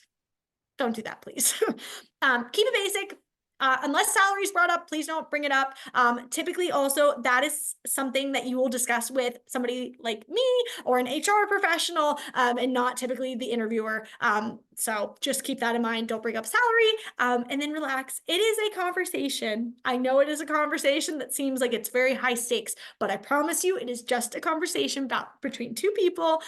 Don't do that, please. Keep it basic. Unless salary is brought up, please don't bring it up. Typically also, that is something that you will discuss with somebody like me or an HR professional, and not typically the interviewer. So just keep that in mind. Don't bring up salary, and then relax. It is a conversation. I know it is a conversation that seems like it's very high stakes, but I promise you it is just a conversation between two people.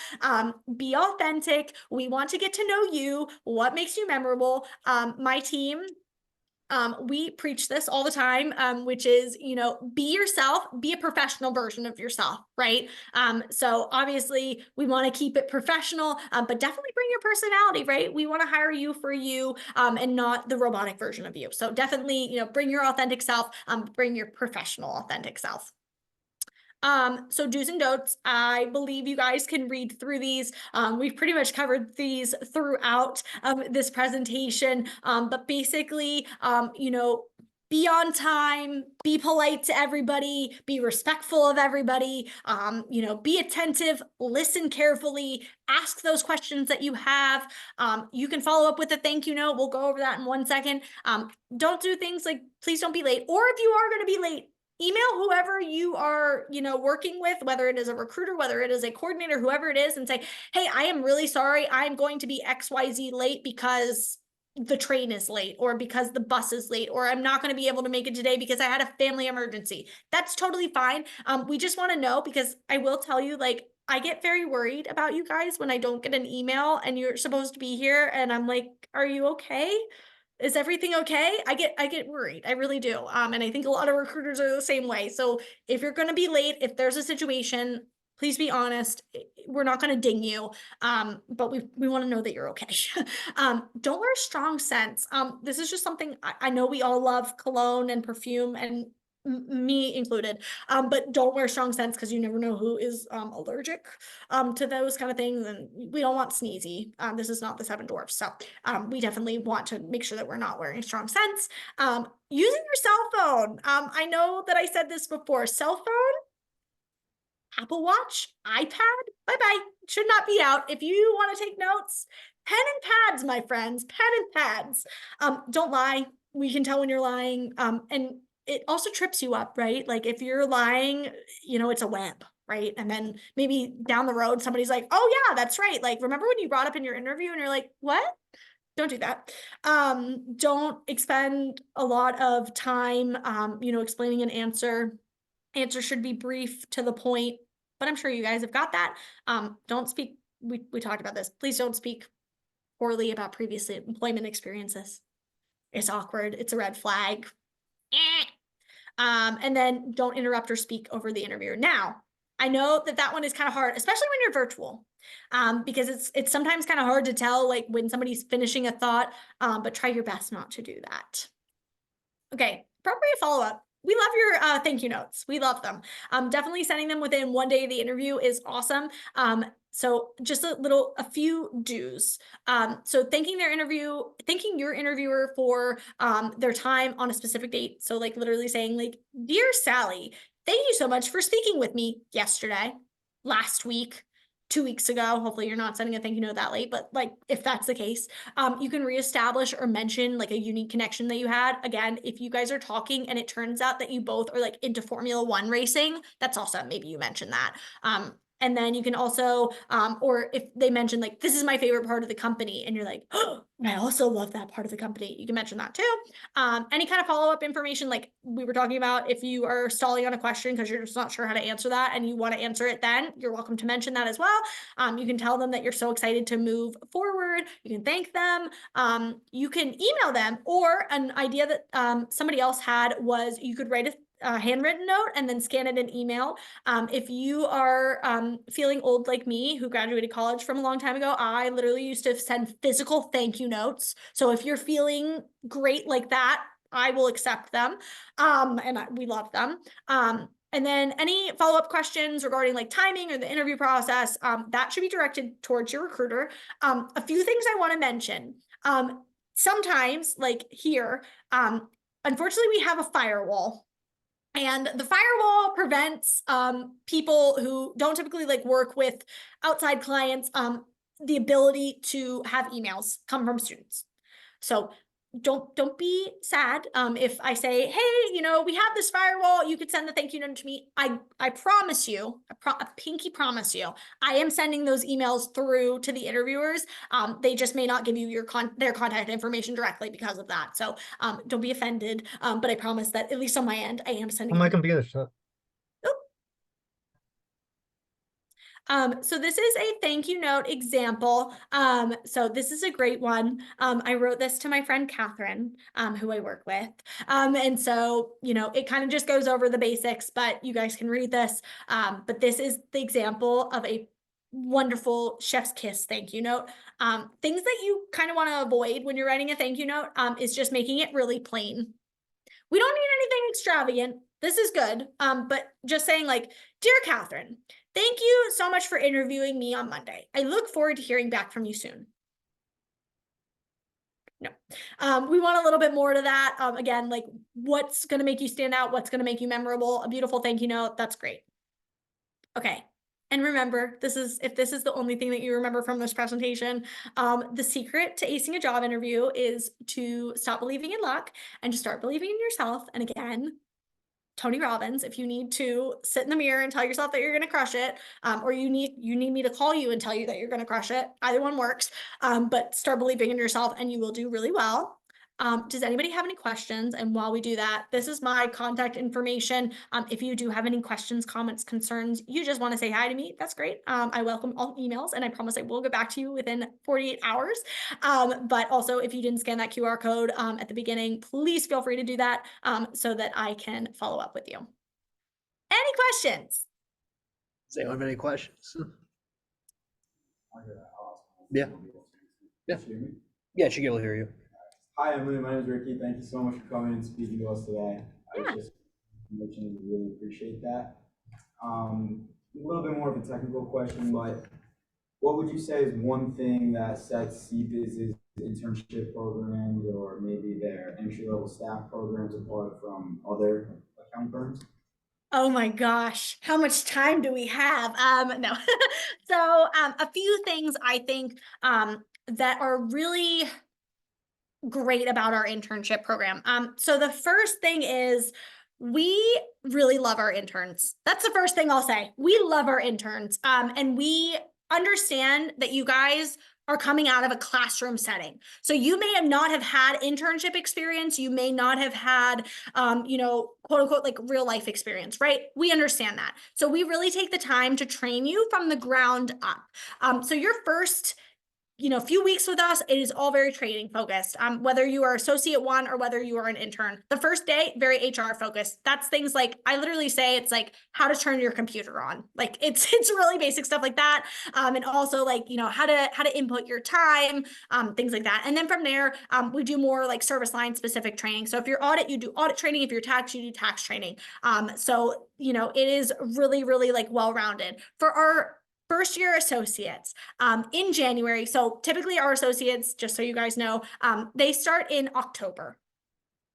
Be authentic. We want to get to know you. What makes you memorable? My team, we preach this all the time, which is, be yourself, be a professional version of yourself, right? So obviously we want to keep it professional, but definitely bring your personality, right? We want to hire you for you, and not the robotic version of you. So definitely, bring your authentic self, bring your professional authentic self. So do's and don'ts, I believe you guys can read through these. We've pretty much covered these throughout this presentation, but basically, be on time, be polite to everybody, be respectful of everybody, be attentive, listen carefully, ask those questions that you have. You can follow up with a thank you note. We'll go over that in 1 second. Don't do things like, please don't be late. Or if you are going to be late, email whoever you are, working with, whether it is a recruiter, whether it is a coordinator, whoever it is, and say, hey, I am really sorry. I'm going to be XYZ late because the train is late, or because the bus is late, or I'm not going to be able to make it today because I had a family emergency. That's totally fine. We just want to know, because I will tell you, like, I get very worried about you guys when I don't get an email and you're supposed to be here and I'm like, are you okay? Is everything okay? I get worried. I really do. And I think a lot of recruiters are the same way. So if you're going to be late, if there's a situation, please be honest. We're not going to ding you. But we want to know that you're okay. Don't wear strong scents. This is just something I know we all love cologne and perfume, and me included, but don't wear strong scents because you never know who is allergic to those kind of things, and we don't want sneezy. This is not the Seven Dwarfs, so we definitely want to make sure that we're not wearing strong scents. Using your cell phone. I know that I said this before. Cell phone, Apple Watch, iPad, bye-bye. Should not be out. If you want to take notes, pen and pads, my friends, pen and pads. Don't lie. We can tell when you're lying. And it also trips you up, right? Like if you're lying, it's a web, right? And then maybe down the road, somebody's like, oh yeah, that's right. Like, remember when you brought up in your interview and you're like, what? Don't do that. Don't expend a lot of time, explaining an answer. Answer should be brief, to the point, but I'm sure you guys have got that. Don't speak, we talked about this. Please don't speak poorly about previous employment experiences. It's awkward. It's a red flag. And then don't interrupt or speak over the interviewer. Now, I know that one is kind of hard, especially when you're virtual, because it's sometimes kind of hard to tell, like, when somebody's finishing a thought, but try your best not to do that. Okay, appropriate follow-up. we love your thank you notes. We love them. Definitely sending them within 1 day of the interview is awesome. So just a few do's. So thanking your interviewer for their time on a specific date. So like literally saying like, dear Sally, thank you so much for speaking with me yesterday, last week, 2 weeks ago. Hopefully you're not sending a thank you note that late, but like if that's the case, you can reestablish or mention like a unique connection that you had. Again, if you guys are talking and it turns out that you both are like into Formula One racing, that's awesome. Maybe you mention that. And then you can also, or if they mention like, this is my favorite part of the company, and you're like, oh, I also love that part of the company, you can mention that too. Any kind of follow-up information, like we were talking about, if you are stalling on a question because you're just not sure how to answer that and you want to answer it, then you're welcome to mention that as well. You can tell them that you're so excited to move forward. You can thank them. You can email them, or an idea that somebody else had was you could write a handwritten note and then scan it in email. If you are feeling old like me, who graduated college from a long time ago, I literally used to send physical thank you notes. So if you're feeling great like that, I will accept them. We love them. And then any follow-up questions regarding like timing or the interview process, that should be directed towards your recruiter. A few things I want to mention. Sometimes, like here, unfortunately, we have a firewall. And the firewall prevents people who don't typically like work with outside clients the ability to have emails come from students. So don't be sad if I say, hey, you know, we have this firewall, you could send the thank you note to me. I promise you, I pinky promise you, I am sending those emails through to the interviewers. They just may not give you their contact information directly because of that. So don't be offended, but I promise that at least on my end, I am sending On my them. computer, so So this is a thank you note example. So this is a great one. I wrote this to my friend Catherine, who I work with. And so, you know, it kind of just goes over the basics, but you guys can read this. But this is the example of a wonderful chef's kiss thank you note. Things that you kind of want to avoid when you're writing a thank you note is just making it really plain. We don't need anything extravagant. This is good. But just saying like, dear Catherine, thank you so much for interviewing me on Monday. I look forward to hearing back from you soon. No, we want a little bit more to that. Again, like what's going to make you stand out? What's going to make you memorable? A beautiful thank you note. That's great. Okay. And remember, if this is the only thing that you remember from this presentation, the secret to acing a job interview is to stop believing in luck and to start believing in yourself. And again, Tony Robbins, if you need to sit in the mirror and tell yourself that you're going to crush it, or you need me to call you and tell you that you're going to crush it, either one works, but start believing in yourself and you will do really well. Does anybody have any questions? And while we do that, this is my contact information. If you do have any questions, comments, concerns, you just want to say hi to me, that's great. I welcome all emails and I promise I will get back to you within 48 hours. But also if you didn't scan that QR code at the beginning, please feel free to do that so that I can follow up with you. Any questions? Does anyone have any questions? Yeah. Yeah. Yeah, she can able to hear you. Hi, Emily. My name is Ricky. Thank you so much for coming and speaking to us today. Yeah. I just mentioned we really appreciate that. A little bit more of a technical question, but what would you say is one thing that sets CBIZ's internship programs or maybe their entry-level staff programs apart from other accounting firms? Oh my gosh, how much time do we have? No. So a few things I think that are really great about our internship program. So the first thing is we really love our interns. That's the first thing I'll say. We love our interns. And we understand that you guys are coming out of a classroom setting. So you may not have had internship experience. You may not have had, you know, quote unquote, like real life experience, right? We understand that. So we really take the time to train you from the ground up. So your first few weeks with us, it is all very training focused. Whether you are associate 1 or whether you are an intern, the first day, very HR focused. That's things like, I literally say it's like how to turn your computer on. Like it's really basic stuff like that. And also like, how to input your time, things like that. And then from there, we do more like service line specific training. So if you're audit, you do audit training. If you're tax, you do tax training. So, it is really, really like well-rounded. For our first year associates in January. So typically our associates, just so you guys know, they start in October.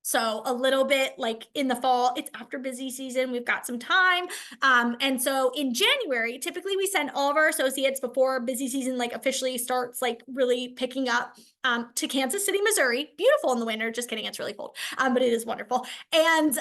So a little bit like in the fall, it's after busy season, we've got some time. And so in January, typically we send all of our associates before busy season like officially starts like really picking up to Kansas City, Missouri. Beautiful in the winter, just kidding, it's really cold, but it is wonderful. And,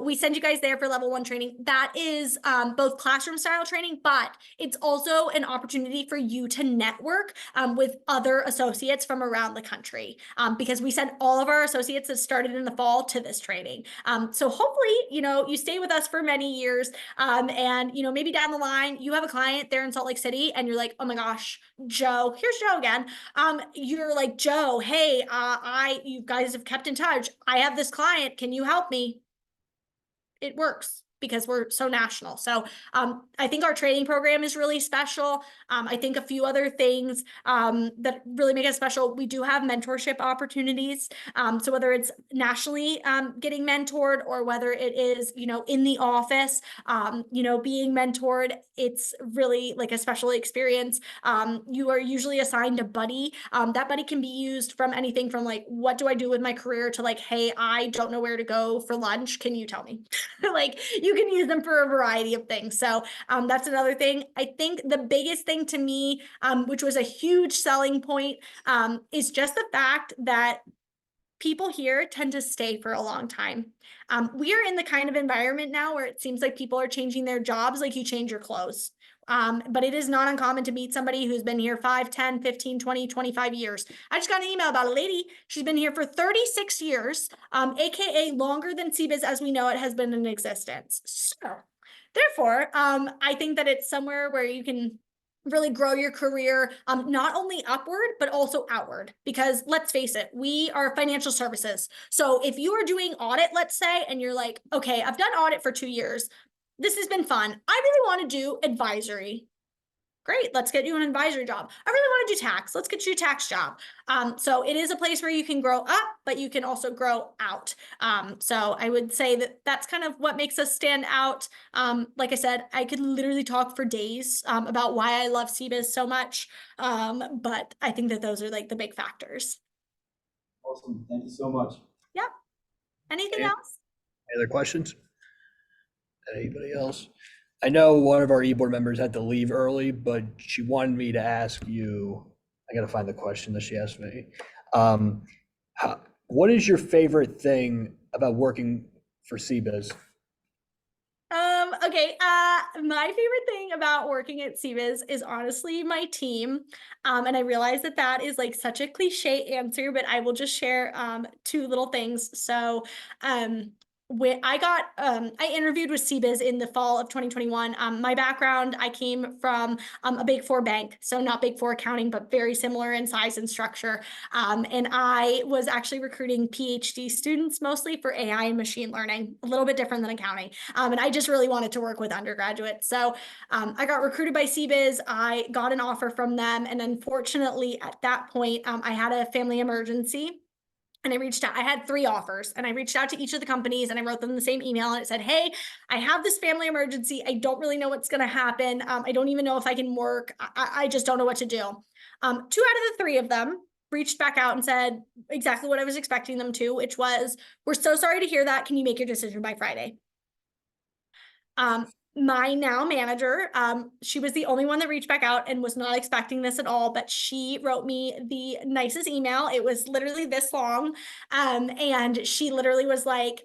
we send you guys there for level 1 training. That is both classroom style training, but it's also an opportunity for you to network with other associates from around the country because we send all of our associates that started in the fall to this training. So hopefully, you stay with us for many years and, maybe down the line, you have a client there in Salt Lake City and you're like, oh my gosh, Joe, here's Joe again. You're like, Joe, hey, you guys have kept in touch. I have this client. Can you help me? It works because we're so national. So I think our training program is really special. I think a few other things that really make us special, we do have mentorship opportunities. So whether it's nationally getting mentored or whether it is, in the office, being mentored, it's really like a special experience. You are usually assigned a buddy. That buddy can be used from anything from like, what do I do with my career to like, hey, I don't know where to go for lunch. Can you tell me? Like you can use them for a variety of things. So that's another thing. I think the biggest thing to me, which was a huge selling point, is just the fact that people here tend to stay for a long time. We are in the kind of environment now where it seems like people are changing their jobs like you change your clothes. But it is not uncommon to meet somebody who's been here 5, 10, 15, 20, 25 years. I just got an email about a lady. She's been here for 36 years, AKA longer than CBIZ as we know it has been in existence. So therefore, I think that it's somewhere where you can really grow your career, not only upward, but also outward. Because let's face it, we are financial services. So if you are doing audit, let's say, and you're like, okay, I've done audit for 2 years. This has been fun. I really want to do advisory. Great, let's get you an advisory job. I really want to do tax. Let's get you a tax job. So it is a place where you can grow up, but you can also grow out. So I would say that that's kind of what makes us stand out. Like I said, I could literally talk for days about why I love CBIZ so much. But I think that those are like the big factors. Awesome. Thank you so much. Yep. Anything Okay. else? Any other questions? Anybody else? I know one of our e-board members had to leave early, but she wanted me to ask you, I gotta find the question that she asked me. What is your favorite thing about working for CBIZ? Okay, my favorite thing about working at CBIZ is honestly my team. And I realize that that is like such a cliche answer, but I will just share 2 little things. So when I interviewed with CBIZ in the fall of 2021. My background, I came from a Big 4 bank, so not Big 4 accounting, but very similar in size and structure. And I was actually recruiting PhD students mostly for AI and machine learning, a little bit different than accounting. And I just really wanted to work with undergraduates. So I got recruited by CBIZ. I got an offer from them. And unfortunately, at that point, I had a family emergency. And I reached out, I had 3 offers and I reached out to each of the companies and I wrote them the same email and it said, hey, I have this family emergency. I don't really know what's going to happen. I don't even know if I can work. I just don't know what to do. 2 out of the 3 of them reached back out and said exactly what I was expecting them to, which was, we're so sorry to hear that. Can you make your decision by Friday? My now manager, she was the only one that reached back out and was not expecting this at all, but she wrote me the nicest email. It was literally this long. And she literally was like,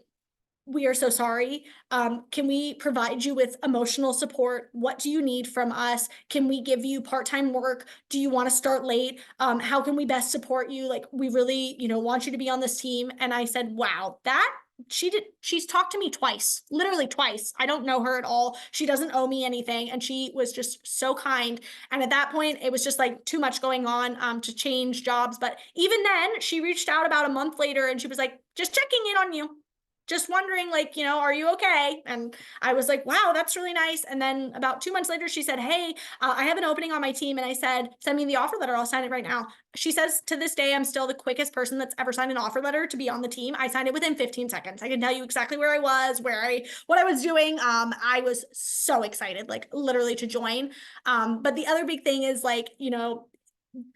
we are so sorry. Can we provide you with emotional support? What do you need from us? Can we give you part-time work? Do you want to start late? How can we best support you? Like, we really, want you to be on this team. And I said, wow, that she's talked to me twice, literally twice. I don't know her at all. She doesn't owe me anything. And she was just so kind. And at that point, it was just like too much going on to change jobs. But even then, she reached out about a month later and she was like, just checking in on you. Just wondering, like, are you okay? And I was like, wow, that's really nice. And then about 2 months later, she said, hey, I have an opening on my team. And I said, send me the offer letter. I'll sign it right now. She says, to this day, I'm still the quickest person that's ever signed an offer letter to be on the team. I signed it within 15 seconds. I can tell you exactly where I was, what I was doing. I was so excited, like literally to join. But the other big thing is like,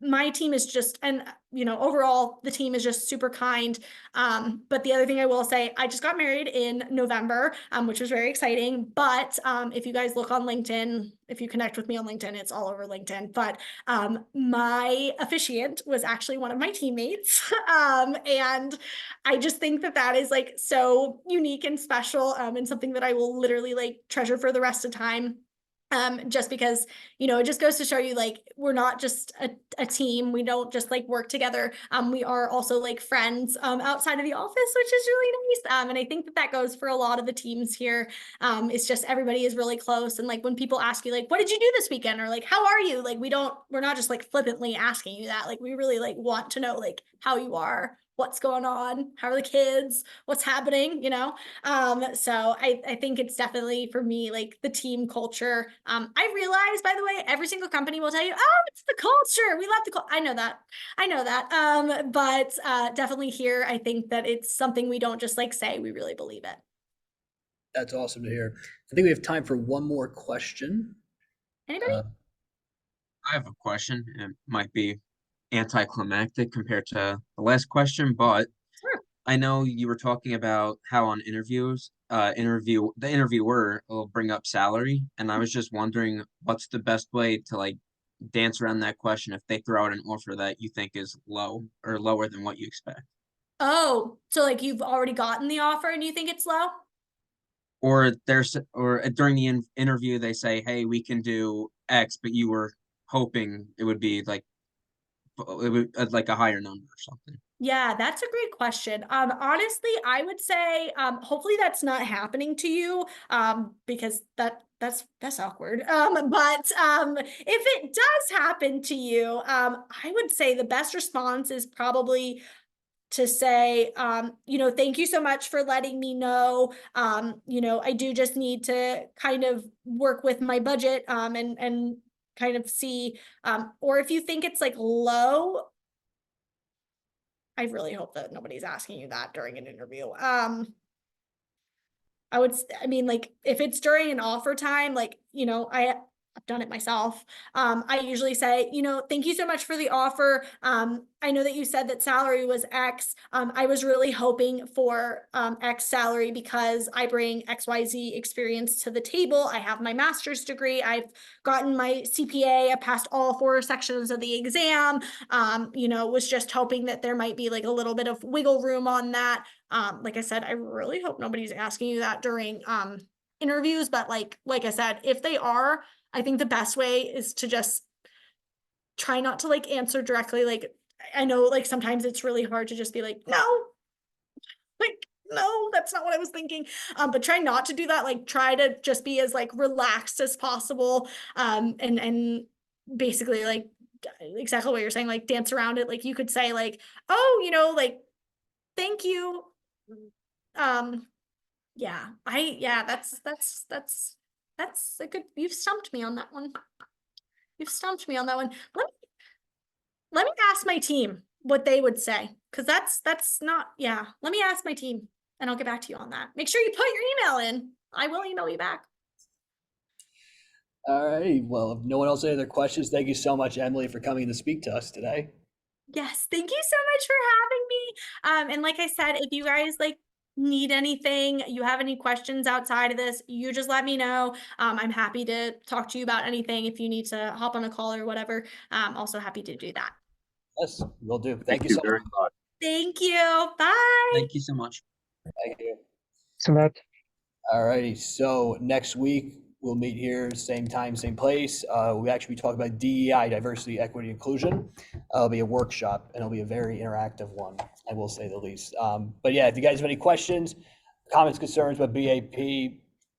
my team is just, and overall the team is just super kind. But the other thing I will say, I just got married in November, which was very exciting. But if you guys look on LinkedIn, if you connect with me on LinkedIn, it's all over LinkedIn. But my officiant was actually one of my teammates. And I just think that is like so unique and special, and something that I will literally like treasure for the rest of time. Just because, it just goes to show you, like, we're not just a team. We don't just like work together. We are also like friends outside of the office, which is really nice. And I think that goes for a lot of the teams here. It's just everybody is really close. And like when people ask you, like, what did you do this weekend? Or like, how are you? Like, we're not just like flippantly asking you that. Like, we really like want to know like how you are, what's going on, how are the kids, what's happening, so I think it's definitely for me, like the team culture. I realize, by the way, every single company will tell you, oh, it's the culture. We love the culture. I know that. But definitely here, I think that it's something we don't just like say, we really believe it. That's awesome to hear. I think we have time for one more question. Anybody? I have a question. It might be anticlimactic compared to the last question, but Sure. I know you were talking about how on interviews, the interviewer will bring up salary, and I was just wondering what's the best way to like dance around that question if they throw out an offer that you think is low or lower than what you expect. Oh, so like you've already gotten the offer and you think it's low? Or during the interview they say, hey, we can do X, but you were hoping it would be like a higher number or something. Yeah, that's a great question. Honestly, I would say, hopefully that's not happening to you, because that's awkward. But if it does happen to you, I would say the best response is probably to say, thank you so much for letting me know. I do just need to kind of work with my budget, and kind of see, or if you think it's like low, I really hope that nobody's asking you that during an interview. I mean, like, if it's during an offer time, like, I've done it myself. I usually say, thank you so much for the offer. I know that you said that salary was X. I was really hoping for X salary because I bring XYZ experience to the table. I have my master's degree. I've gotten my CPA. I passed all 4 sections of the exam. Was just hoping that there might be like a little bit of wiggle room on that. Like I said, I really hope nobody's asking you that during interviews, but like I said, if they are, I think the best way is to just try not to like answer directly. Like, I know like sometimes it's really hard to just be like, no, that's not what I was thinking. But try not to do that. Like, try to just be as like relaxed as possible. And basically like exactly what you're saying, like dance around it. Like you could say like, oh, like, thank you. That's a good, you've stumped me on that one. Let me ask my team what they would say. Cause that's not, yeah. Let me ask my team and I'll get back to you on that. Make sure you put your email in. I will email you back. All right. Well, if no one else has any other questions, thank you so much, Emily, for coming to speak to us today. Yes, thank you so much for having me. And like I said, if you guys like need anything, you have any questions outside of this, you just let me know. I'm happy to talk to you about anything if you need to hop on a call or whatever. I'm also happy to do that. Yes, will do. Thank you so very much. much. Thank you. Bye. Thank you so much. Thank you. So that All righty. So next week, we'll meet here, same time, same place. We actually talk about DEI, diversity, equity, inclusion. It'll be a workshop, and it'll be a very interactive one, I will say the least. But yeah, if you guys have any questions, comments, concerns about BAP,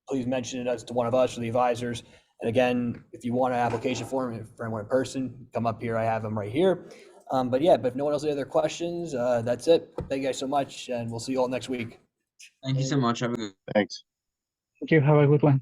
please mention it to one of us or the advisors. And again, if you want an application form for anyone in person, come up here. I have them right here. But yeah, but if no one else has any other questions, that's it. Thank you guys so much, and we'll see you all next week. Thank you so much. Have a good. Thanks. Thank you. Have a good one.